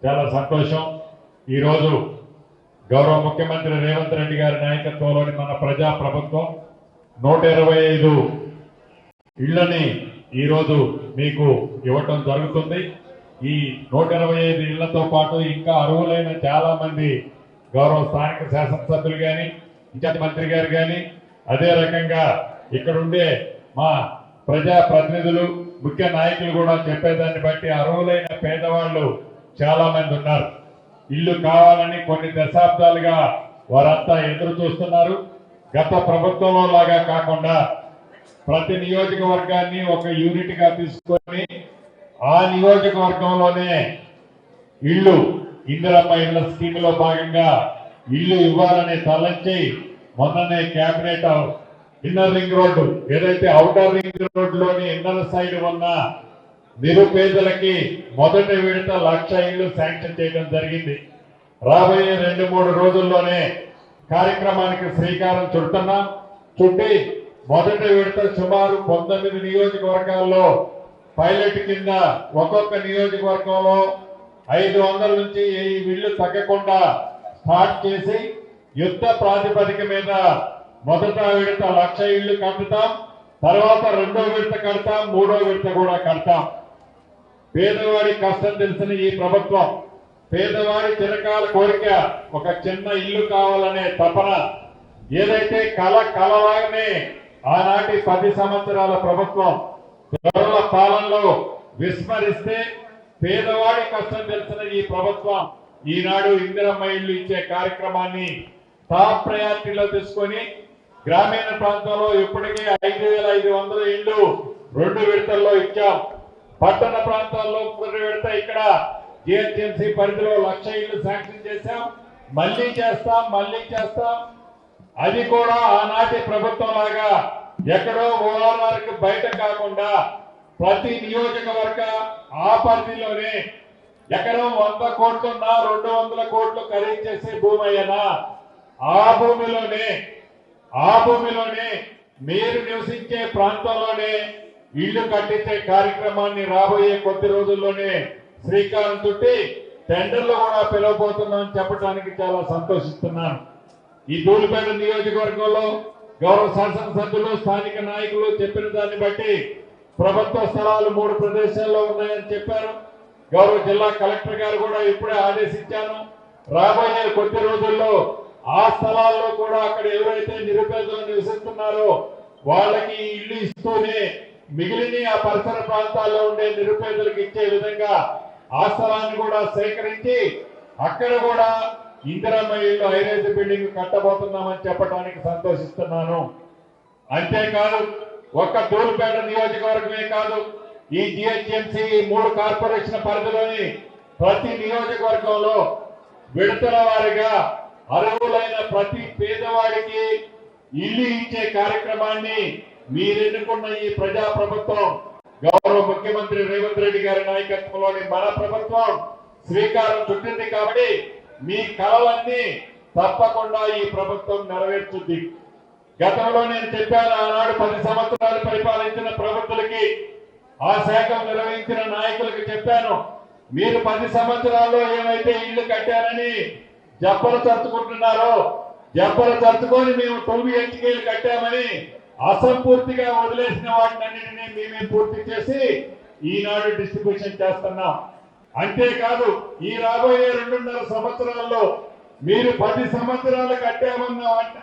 చాలా సంతోషం. ఈరోజు గౌరవ ముఖ్యమంత్రి రేవంత్ రెడ్డి గారి నాయకత్వంలోని మన ప్రజా ప్రభుత్వం 125 ఇళ్లని ఈరోజు మీకు ఇవ్వటం జరుగుతుంది. ఈ 125 ఇళ్లతో పాటు ఇంకా అర్హులైన చాలా మంది గౌరవ స్థానిక శాసనసభ్యులు కానీ, ఇన్ఛార్జ్ మంత్రి గారు కానీ, అదే రకంగా ఇక్కడ ఉండే మా ప్రజా ప్రతినిధులు, ముఖ్య నాయకులు కూడా చెప్పేదాన్ని బట్టి అర్హులైన పేదవాళ్ళు చాలా మంది ఉన్నారు. ఇల్లు కావాలని కొన్ని దశాబ్దాలుగా వారంతా ఎదురు చూస్తున్నారు. గత ప్రభుత్వంలో లాగా కాకుండా ప్రతి నియోజకవర్గాన్ని ఒక యూనిట్ గా తీసుకొని ఆ నియోజకవర్గంలోనే ఇల్లు ఇందిరమ్మ ఇళ్ల స్కీమ్ లో భాగంగా ఇల్లు ఇవ్వాలని తలంచి మొన్ననే కేబినెట్ ఇన్నర్ రింగ్ రోడ్డు, ఏదైతే అవుటర్ రింగ్ రోడ్ లోని ఇన్నర్ సైడ్ ఉన్న నిరుపేదలకి మొదటి విడత 1,00,000 ఇళ్లు శాంక్షన్ చేయడం జరిగింది. రాబోయే 2-3 రోజుల్లోనే కార్యక్రమానికి శ్రీకారం చుడుతున్నాం. చుట్టి మొదటి విడత సుమారు 19 నియోజకవర్గాల్లో పైలట్ కింద ఒక్కొక్క నియోజకవర్గంలో 500 నుంచి 1000 ఇళ్లు తగ్గకుండా స్టార్ట్ చేసి యుద్ధ ప్రాతిపదిక మీద మొదట విడత 1,00,000 ఇళ్లు కడతాం. తర్వాత 2వ విడత కడతాం, 3వ విడత కూడా కడతాం. పేదవాడి కష్టం తెలిసిన ఈ ప్రభుత్వం, పేదవాడి చిరకాల కోరిక ఒక చిన్న ఇల్లు కావాలనే తపన, ఏదైతే కలలాగానే ఆనాటి 10 సంవత్సరాల ప్రభుత్వం గౌరవ పాలనలో విస్మరిస్తే, పేదవాడి కష్టం తెలిసిన ఈ ప్రభుత్వం ఈనాడు ఇందిరమ్మ ఇల్లు ఇచ్చే కార్యక్రమాన్ని టాప్ ప్రయారిటీలో తీసుకొని గ్రామీణ ప్రాంతంలో ఇప్పటికే 5,500 ఇళ్లు 2 విడతల్లో ఇచ్చాం. పట్టణ ప్రాంతాల్లో 1 విడత ఇక్కడ జిహెచ్ఎంసీ పరిధిలో 1,00,000 ఇళ్లు శాంక్షన్ చేశాం. మళ్లీ చేస్తాం. అది కూడా ఆనాటి ప్రభుత్వం లాగా ఎక్కడో ఓఆర్ఆర్కి బయట కాకుండా ప్రతి నియోజకవర్గ ఆ పరిధిలోనే ఎకరం 100 కోట్లున్నా 200 కోట్లు ఖరీదు చేసే భూమి అయినా ఆ భూమిలోనే మీరు నివసించే ప్రాంతంలోనే ఇళ్లు కట్టించే కార్యక్రమాన్ని రాబోయే కొద్ది రోజుల్లోనే శ్రీకారం చుట్టి టెండర్లు కూడా పిలవబోతున్నామని చెప్పడానికి చాలా సంతోషిస్తున్నాను. ఈ ధూళిపేట నియోజకవర్గంలో గౌరవ శాసనసభ్యులు, స్థానిక నాయకులు చెప్పిన దాన్ని బట్టి ప్రభుత్వ స్థలాలు 3 ప్రదేశాల్లో ఉన్నాయని చెప్పారు. గౌరవ జిల్లా కలెక్టర్ గారు కూడా ఇప్పుడే ఆదేశించాను. రాబోయే కొద్ది రోజుల్లో ఆ స్థలాల్లో కూడా అక్కడ ఎవరైతే నిరుపేదలు నివసిస్తున్నారో వాళ్ళకి ఇల్లు ఇస్తూనే మిగిలిన ఆ పరిసర ప్రాంతాల్లో ఉండే నిరుపేదలకు ఇచ్చే విధంగా ఆ స్థలాన్ని కూడా సేకరించి అక్కడ కూడా ఇందిరమ్మ ఇల్లు హైరైజ్ బిల్డింగ్ కట్టబోతున్నామని చెప్పడానికి సంతోషిస్తున్నాను. అంతేకాదు, ఒక్క ధూళిపేట నియోజకవర్గమే కాదు, ఈ జిహెచ్ఎంసీ 3 కార్పొరేషన్ పరిధిలోని ప్రతి నియోజకవర్గంలో విడతల వారిగా అర్హులైన ప్రతి పేదవాడికి ఇల్లు ఇచ్చే కార్యక్రమాన్ని మీరెన్నుకున్న ఈ ప్రజా ప్రభుత్వం, గౌరవ ముఖ్యమంత్రి రేవంత్ రెడ్డి గారి నాయకత్వంలోని మన ప్రభుత్వం శ్రీకారం చుట్టింది. కాబట్టి మీ కలలన్నీ తప్పకుండా ఈ ప్రభుత్వం నెరవేర్చుద్ది. గతంలో నేను చెప్పాను, ఆనాడు 10 సంవత్సరాలు పరిపాలించిన ప్రభుత్వాలకి, ఆ శాఖను నిర్వహించిన నాయకులకు చెప్పాను, మీరు 10 సంవత్సరాల్లో ఏమైతే ఇళ్లు కట్టారని జబ్బలు చర్చుకుంటున్నారో, జబ్బలు చర్చుకొని మేము 9 HKలు కట్టామని అసంపూర్తిగా వదిలేసిన వాటినన్నింటినీ మేమే పూర్తి చేసి ఈనాడు డిస్ట్రిబ్యూషన్ చేస్తున్నాం. అంతేకాదు, ఈ రాబోయే 2.5 సంవత్సరాల్లో మీరు 10 సంవత్సరాలు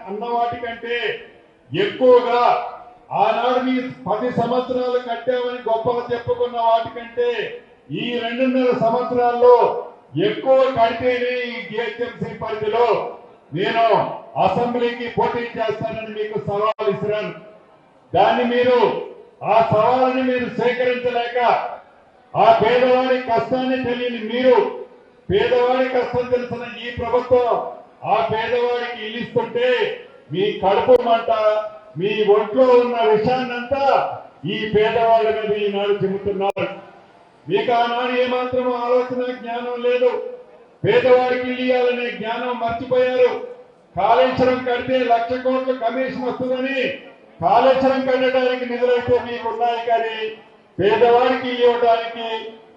అన్న వాటికంటే ఎక్కువగా, ఆనాడు మీ 10 సంవత్సరాలు కట్టామని గొప్పగా చెప్పుకున్న వాటికంటే ఈ 2.5 సంవత్సరాల్లో ఎక్కువ కడితేనే ఈ జిహెచ్ఎంసీ పరిధిలో నేను అసెంబ్లీకి పోటీ చేస్తానని మీకు సవాల్ ఇస్తున్నాను. ఆ సవాలుని మీరు సేకరించలేక, ఆ పేదవాడి కష్టాన్ని తెలియని మీరు, పేదవాడి కష్టం తెలిసిన ఈ ప్రభుత్వం ఆ పేదవాడికి ఇల్లిస్తుంటే మీ కడుపు మంట, మీ ఒంట్లో ఉన్న విషయాన్నంతా ఈ పేదవాళ్ళ మీద ఈనాడు చెబుతున్నారు. మీకు ఆనాడు ఏమాత్రం ఆలోచన జ్ఞానం లేదు. పేదవాడికి ఇల్లు ఇవ్వాలనే జ్ఞానం మర్చిపోయారు. కాళేశ్వరం కడితే 1,00,000 కోట్ల కమిషన్ వస్తుందని కాళేశ్వరం కట్టడానికి నిధులైతే మీకు ఉన్నాయి, కానీ పేదవాడికి ఇవ్వడానికి,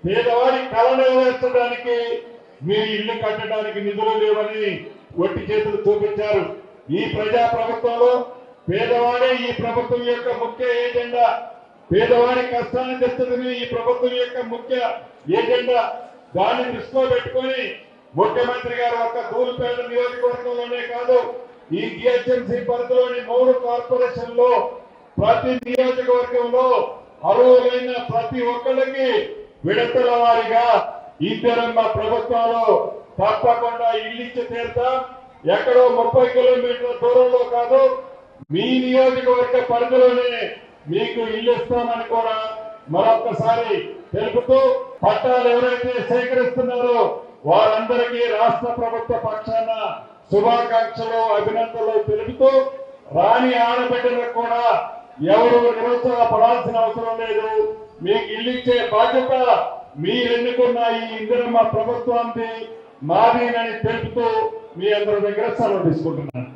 పేదవాడి కళ నెరవేర్చడానికి మీరు ఇల్లు కట్టడానికి నిధులు లేవని ఒట్టి చేతులు చూపించారు. ఈ ప్రజా ప్రభుత్వంలో పేదవాడే ఈ ప్రభుత్వం యొక్క ముఖ్య ఏజెండా. పేదవాడి కష్టాన్ని తెచ్చడమే ఈ ప్రభుత్వం యొక్క ముఖ్య ఏజెండా. దాన్ని దృష్టిలో పెట్టుకొని ముఖ్యమంత్రి గారు ఒక్క దూలుపేట నియోజకవర్గంలోనే కాదు, ఈ జిహెచ్ఎంసీ పరిధిలోని 3 కార్పొరేషన్లో ప్రతి నియోజకవర్గంలో అర్హులైన ప్రతి ఒక్కరికి విడతల వారిగా ఇందిరమ్మ ప్రభుత్వంలో తప్పకుండా ఇల్లు ఇచ్చి తీరుతాం. ఎక్కడో 30 కిలోమీటర్ల దూరంలో కాదు, మీ నియోజకవర్గ పరిధిలోనే మీకు ఇల్లు ఇస్తామని కూడా మరొక్కసారి తెలుపుతూ, పట్టాలు ఎవరైతే సేకరిస్తున్నారో వారందరికీ రాష్ట్ర ప్రభుత్వ పక్షాన శుభాకాంక్షలు, అభినందనలు తెలుపుతూ, రాని ఆడబిడ్డలకు కూడా ఎవరు నిరుత్సాహపడాల్సిన అవసరం లేదు. మీకు ఇల్లు ఇచ్చే బాధ్యత మీరు ఎన్నుకున్న ఈ ఇందిరమ్మ ప్రభుత్వానికి మాదేనని తెలుపుతూ మీ అందరి దగ్గర సెలవు తీసుకుంటున్నాను.